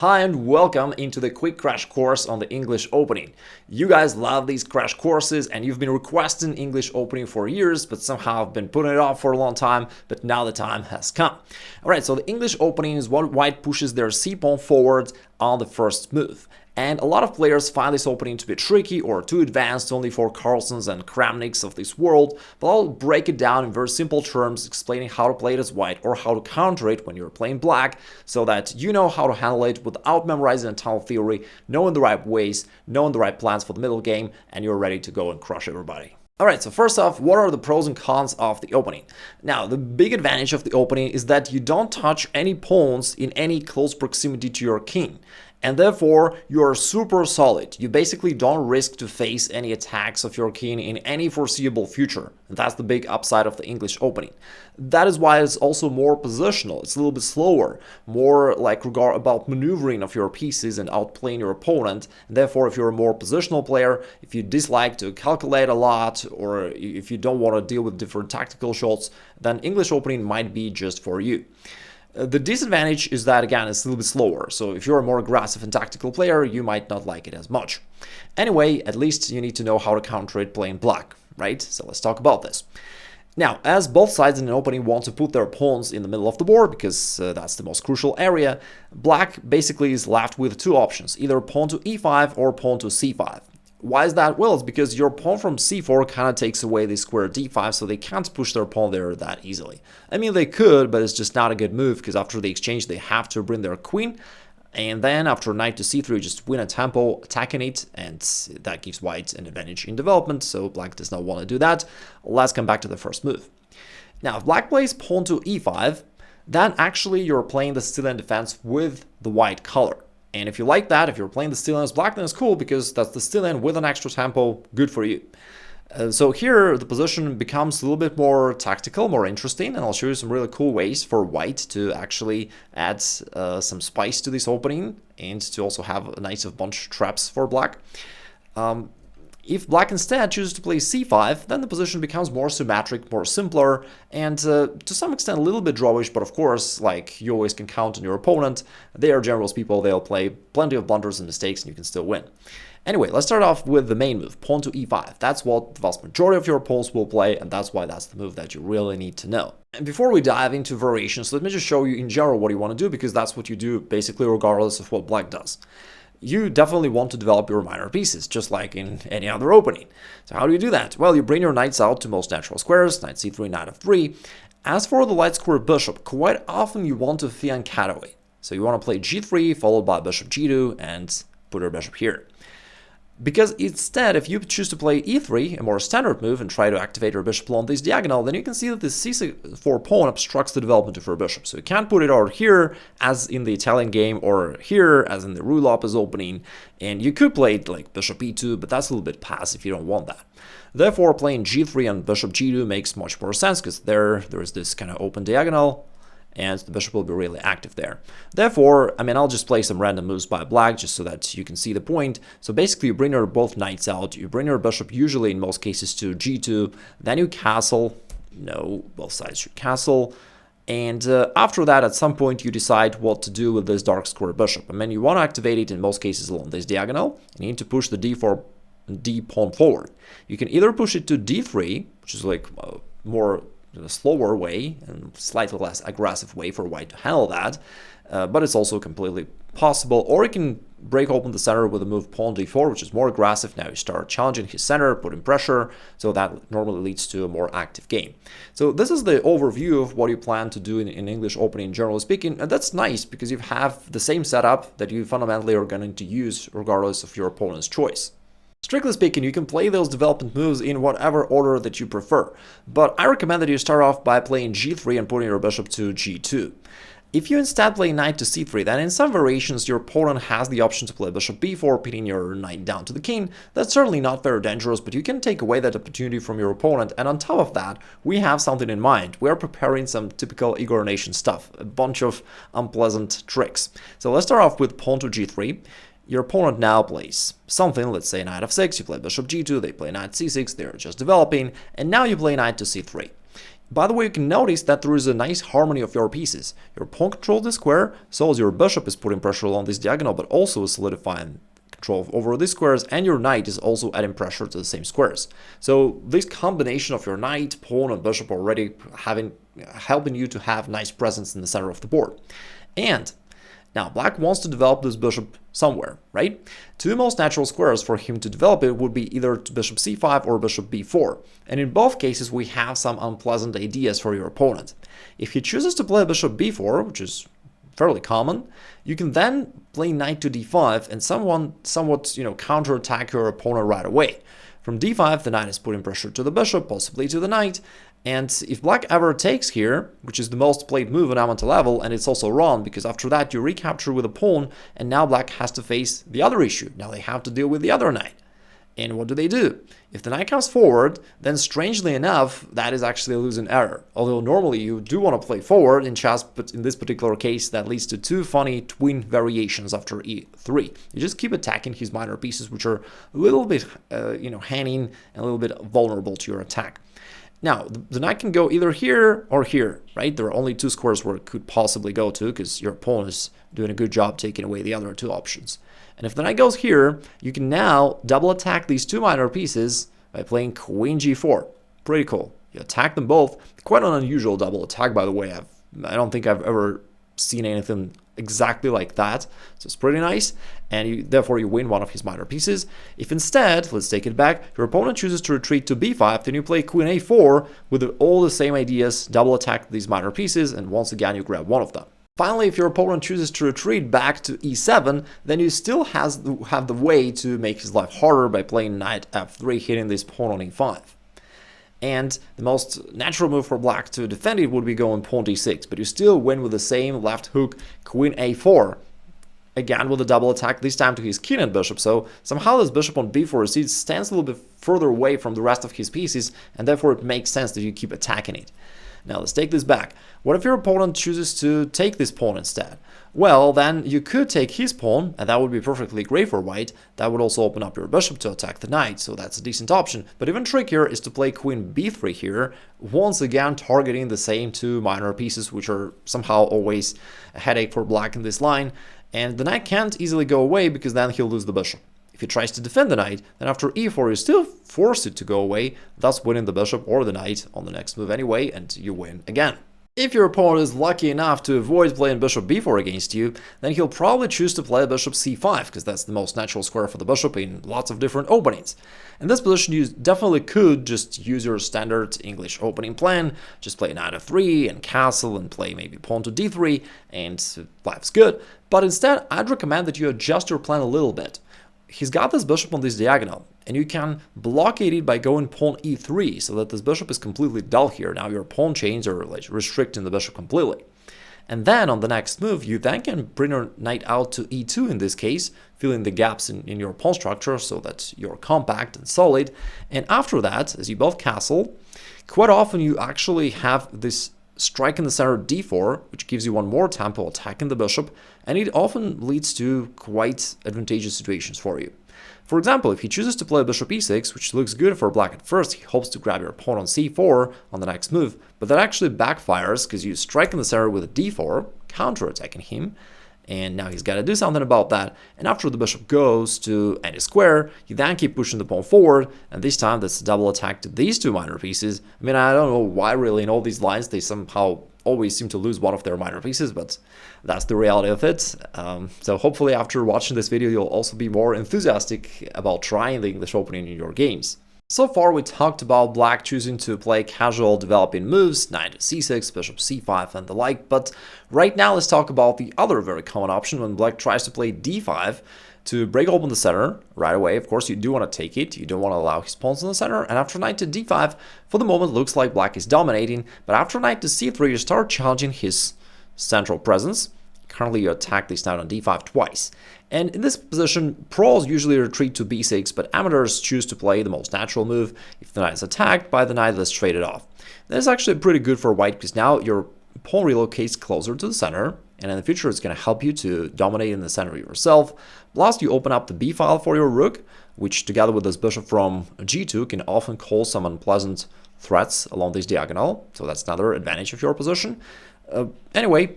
Hi and welcome into the quick crash course on the English opening. You guys love these crash courses and you've been requesting English opening for years, but somehow have been putting it off for a long time, but now the time has come. Alright, so the English opening is when white pushes their c-pawn forward on the first move. And a lot of players find this opening to be tricky or too advanced only for Carlsons and Kramniks of this world, but I'll break it down in very simple terms, explaining how to play it as white or how to counter it when you're playing black, so that you know how to handle it without memorizing a ton of theory, knowing the right ways, knowing the right plans for the middle game, and you're ready to go and crush everybody. Alright, so first off, what are the pros and cons of the opening? Now, the big advantage of the opening is that you don't touch any pawns in any close proximity to your king. And therefore, you are super solid. You basically don't risk to face any attacks of your king in any foreseeable future. And that's the big upside of the English opening. That is why it's also more positional. It's a little bit slower, more like about maneuvering of your pieces and outplaying your opponent. And therefore, if you're a more positional player, if you dislike to calculate a lot, or if you don't want to deal with different tactical shots, then English opening might be just for you. The disadvantage is that, again, it's a little bit slower, so if you're a more aggressive and tactical player, you might not like it as much. Anyway, at least you need to know how to counter it playing black, right? So let's talk about this. Now, as both sides in an opening want to put their pawns in the middle of the board, because that's the most crucial area, black basically is left with two options, either pawn to e5 or pawn to c5. Why is that? Well, it's because your pawn from c4 kind of takes away the square d5, so they can't push their pawn there that easily. I mean, they could, but it's just not a good move, because after the exchange, they have to bring their queen, and then after knight to c3, you just win a tempo attacking it, and that gives white an advantage in development, so black does not want to do that. Let's come back to the first move. Now, if black plays pawn to e5, then actually you're playing the Sicilian defense with the white color. And if you like that, if you're playing the Sicilian as black, then it's cool because that's the Sicilian with an extra tempo, good for you. So here the position becomes a little bit more tactical, more interesting, and I'll show you some really cool ways for white to actually add some spice to this opening and to also have a nice bunch of traps for black. If black instead chooses to play c5, then the position becomes more symmetric, more simpler, and to some extent a little bit drawish, but of course, like, you always can count on your opponent. They are generous people, they'll play plenty of blunders and mistakes, and you can still win. Anyway, let's start off with the main move, pawn to e5. That's what the vast majority of your opponents will play, and that's why that's the move that you really need to know. And before we dive into variations, let me just show you in general what you want to do, because that's what you do basically regardless of what black does. You definitely want to develop your minor pieces, just like in any other opening. So how do you do that? Well, you bring your knights out to most natural squares, knight c3, knight f3. As for the light square bishop, quite often you want to fiancare. So you want to play g3, followed by bishop g2, and put your bishop here. Because instead, if you choose to play e3, a more standard move, and try to activate your bishop along this diagonal, then you can see that the c4 pawn obstructs the development of your bishop. So you can't put it out here, as in the Italian game, or here, as in the Rue Lopez opening. And you could play it like bishop e2, but that's a little bit passive, you don't want that. Therefore, playing g3 and bishop g2 makes much more sense, because there is this kind of open diagonal, and the bishop will be really active there. Therefore, I mean, I'll just play some random moves by black just so that you can see the point. So basically, you bring your both knights out, you bring your bishop usually in most cases to g2, then you castle. No, both sides should castle. And after that, at some point, you decide what to do with this dark square bishop. I mean, you want to activate it in most cases along this diagonal, and you need to push the d4 d pawn forward. You can either push it to d3, which is like more a slower way and slightly less aggressive way for white to handle that, but it's also completely possible. Or you can break open the center with a move pawn d4, which is more aggressive. Now you start challenging his center, putting pressure, so that normally leads to a more active game. So this is the overview of what you plan to do in English opening, generally speaking, and that's nice because you have the same setup that you fundamentally are going to use regardless of your opponent's choice. Strictly speaking, you can play those development moves in whatever order that you prefer, but I recommend that you start off by playing g3 and putting your bishop to g2. If you instead play knight to c3, then in some variations your opponent has the option to play bishop b4, pinning your knight down to the king. That's certainly not very dangerous, but you can take away that opportunity from your opponent, and on top of that, we have something in mind. We are preparing some typical IgorNation stuff, a bunch of unpleasant tricks. So let's start off with pawn to g3. Your opponent now plays something, let's say knight f6, you play bishop g2, they play knight c6, they're just developing, and now you play knight to c3. By the way, you can notice that there is a nice harmony of your pieces. Your pawn controls the square, so as your bishop is putting pressure on this diagonal, but also is solidifying control over these squares, and your knight is also adding pressure to the same squares. So this combination of your knight, pawn, and bishop already helping you to have nice presence in the center of the board. And now, black wants to develop this bishop somewhere, right? Two most natural squares for him to develop it would be either bishop c5 or bishop b4. And in both cases, we have some unpleasant ideas for your opponent. If he chooses to play bishop b4, which is fairly common, you can then play knight to d5 and somewhat counterattack your opponent right away. From d5, the knight is putting pressure to the bishop, possibly to the knight, and if black ever takes here, which is the most played move on amateur level, and it's also wrong, because after that you recapture with a pawn, and now black has to face the other issue. Now they have to deal with the other knight. And what do? If the knight comes forward, then strangely enough, that is actually a losing error. Although normally you do want to play forward in chess, but in this particular case, that leads to two funny twin variations after e3. You just keep attacking his minor pieces, which are a little bit, hanging and a little bit vulnerable to your attack. Now, the knight can go either here or here, right? There are only two squares where it could possibly go to, because your opponent is doing a good job taking away the other two options. And if the knight goes here, you can now double attack these two minor pieces by playing queen g4. Pretty cool. You attack them both. Quite an unusual double attack, by the way. I don't think I've ever seen anything exactly like that. So it's pretty nice, and therefore you win one of his minor pieces. If instead, let's take it back, your opponent chooses to retreat to b5, then you play queen a4 with all the same ideas, double attack these minor pieces, and once again you grab one of them. Finally, if your opponent chooses to retreat back to e7, then you still have the way to make his life harder by playing knight f3, hitting this pawn on e5. And the most natural move for black to defend it would be going pawn d6, but you still win with the same left hook, queen a4, again with a double attack, this time to his king and bishop. So somehow this bishop on b4 stands a little bit further away from the rest of his pieces, and therefore it makes sense that you keep attacking it. Now let's take this back. What if your opponent chooses to take this pawn instead? Well, then you could take his pawn, and that would be perfectly great for white. That would also open up your bishop to attack the knight, so that's a decent option. But even trickier is to play queen b3 here, once again targeting the same two minor pieces, which are somehow always a headache for black in this line. And the knight can't easily go away, because then he'll lose the bishop. If he tries to defend the knight, then after e4 you still force it to go away, thus winning the bishop or the knight on the next move anyway, and you win again. If your opponent is lucky enough to avoid playing bishop b4 against you, then he'll probably choose to play bishop c5, because that's the most natural square for the bishop in lots of different openings. In this position, you definitely could just use your standard English opening plan, just play knight f3 and castle and play maybe pawn to d3, and life's good. But instead, I'd recommend that you adjust your plan a little bit. He's got this bishop on this diagonal, and you can blockade it by going pawn e3, so that this bishop is completely dull here. Now your pawn chains are restricting the bishop completely. And then on the next move, you then can bring your knight out to e2 in this case, filling the gaps in your pawn structure so that you're compact and solid. And after that, as you both castle, quite often you actually have this strike in the center d4, which gives you one more tempo attacking the bishop, and it often leads to quite advantageous situations for you. For example, if he chooses to play bishop e6, which looks good for black at first, he hopes to grab your pawn on c4 on the next move, but that actually backfires because you strike in the center with a d4, counter-attacking him, and now he's got to do something about that. And after the bishop goes to any square, you then keep pushing the pawn forward, and this time that's a double attack to these two minor pieces. I mean, I don't know why really in all these lines they somehow always seem to lose one of their minor pieces, but that's the reality of it. So hopefully after watching this video, you'll also be more enthusiastic about trying the English opening in your games. So far we talked about black choosing to play casual developing moves, knight to c6, bishop c5 and the like, but right now let's talk about the other very common option when black tries to play d5 to break open the center right away. Of course, you do want to take it, you don't want to allow his pawns in the center, and after knight to d5, for the moment looks like black is dominating, but after knight to c3 you start challenging his central presence. Currently you attack this knight on d5 twice. And in this position, pros usually retreat to b6, but amateurs choose to play the most natural move. If the knight is attacked by the knight, let's trade it off. That is actually pretty good for white, because now your pawn relocates closer to the center, and in the future it's going to help you to dominate in the center yourself. Plus you open up the b file for your rook, which together with this bishop from g2 can often cause some unpleasant threats along this diagonal, so that's another advantage of your position. Anyway,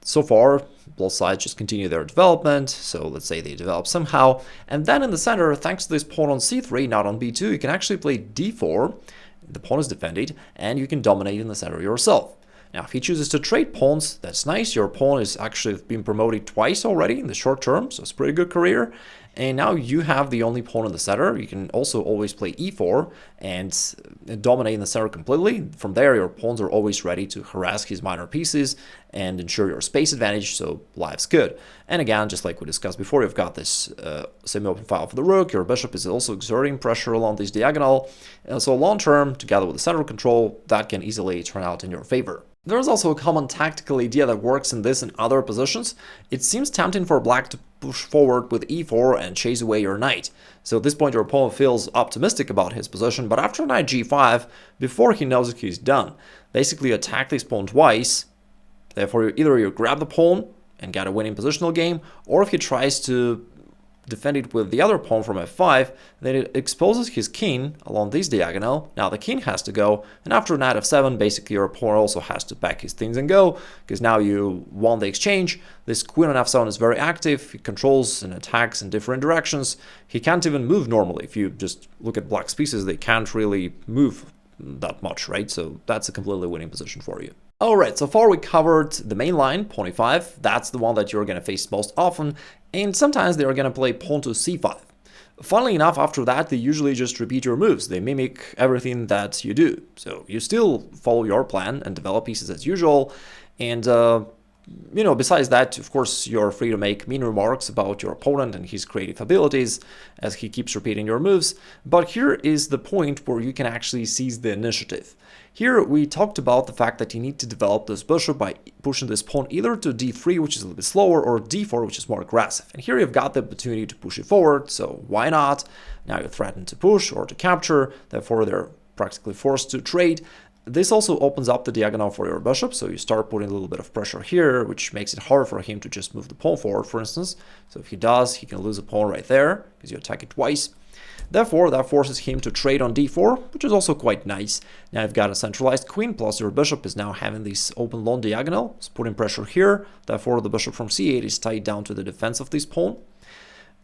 so far, both sides just continue their development, so let's say they develop somehow, and then in the center, thanks to this pawn on c3, not on b2, you can actually play d4, the pawn is defended, and you can dominate in the center yourself. Now, if he chooses to trade pawns, that's nice. Your pawn is actually been promoted twice already in the short term, so it's a pretty good career. And now you have the only pawn in the center. You can also always play e4 and dominate in the center completely. From there, your pawns are always ready to harass his minor pieces and ensure your space advantage, so life's good. And again, just like we discussed before, you've got this semi-open file for the rook. Your bishop is also exerting pressure along this diagonal. So long term, together with the central control, that can easily turn out in your favor. There's also a common tactical idea that works in this and other positions. It seems tempting for black to push forward with e4 and chase away your knight. So at this point your opponent feels optimistic about his position, but after knight g5, before he knows it, he's done. Basically attack this pawn twice, therefore either you grab the pawn and get a winning positional game, or if he tries to defend it with the other pawn from f5, then it exposes his king along this diagonal. Now the king has to go, and after knight f7, basically your opponent also has to pack his things and go, because now you won the exchange. This queen on f7 is very active, he controls and attacks in different directions. He can't even move normally. If you just look at black's pieces, they can't really move that much, right? So that's a completely winning position for you. Alright, so far we covered the main line, pawn e5, that's the one that you're going to face most often, and sometimes they're going to play pawn to c5. Funnily enough, after that, they usually just repeat your moves, they mimic everything that you do. So you still follow your plan and develop pieces as usual, and besides that, of course, you're free to make mean remarks about your opponent and his creative abilities as he keeps repeating your moves, but here is the point where you can actually seize the initiative. Here we talked about the fact that you need to develop this bishop by pushing this pawn either to d3, which is a little bit slower, or d4, which is more aggressive. And here you've got the opportunity to push it forward, so why not? Now you're threatened to push or to capture, therefore they're practically forced to trade. This also opens up the diagonal for your bishop, so you start putting a little bit of pressure here, which makes it hard for him to just move the pawn forward, for instance. So if he does, he can lose a pawn right there, because you attack it twice. Therefore, that forces him to trade on d4, which is also quite nice. Now you've got a centralized queen, plus your bishop is now having this open long diagonal. It's putting pressure here, therefore the bishop from c8 is tied down to the defense of this pawn.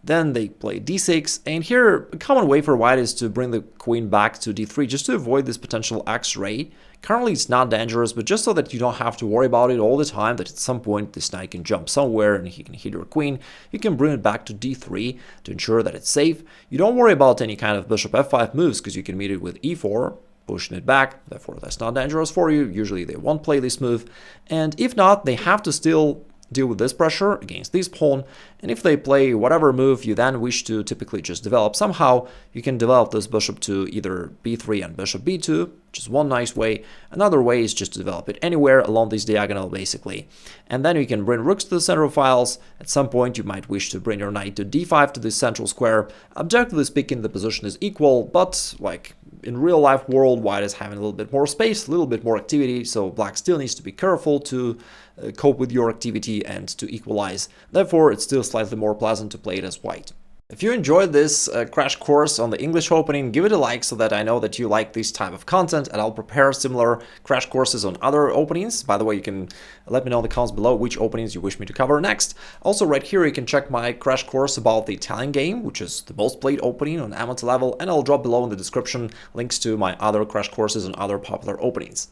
Then they play d6, and here a common way for white is to bring the queen back to d3 just to avoid this potential x-ray. Currently it's not dangerous, but just so that you don't have to worry about it all the time, that at some point this knight can jump somewhere and he can hit your queen, you can bring it back to d3 to ensure that it's safe. You don't worry about any kind of bishop f5 moves because you can meet it with e4, pushing it back, therefore that's not dangerous for you. Usually they won't play this move, and if not, they have to still deal with this pressure against this pawn, and if they play whatever move you then wish to typically just develop somehow, you can develop this bishop to either b3 and bishop b2, which is one nice way. Another way is just to develop it anywhere along this diagonal basically, and then you can bring rooks to the central files. At some point you might wish to bring your knight to d5 to this central square. Objectively speaking, the position is equal, but like in real life world, white is having a little bit more space, a little bit more activity, so black still needs to be careful to cope with your activity and to equalize. Therefore, it's still slightly more pleasant to play it as white. If you enjoyed this crash course on the English opening, give it a like so that I know that you like this type of content, and I'll prepare similar crash courses on other openings. By the way, you can let me know in the comments below which openings you wish me to cover next. Also, right here you can check my crash course about the Italian game, which is the most played opening on amateur level, and I'll drop below in the description links to my other crash courses on other popular openings.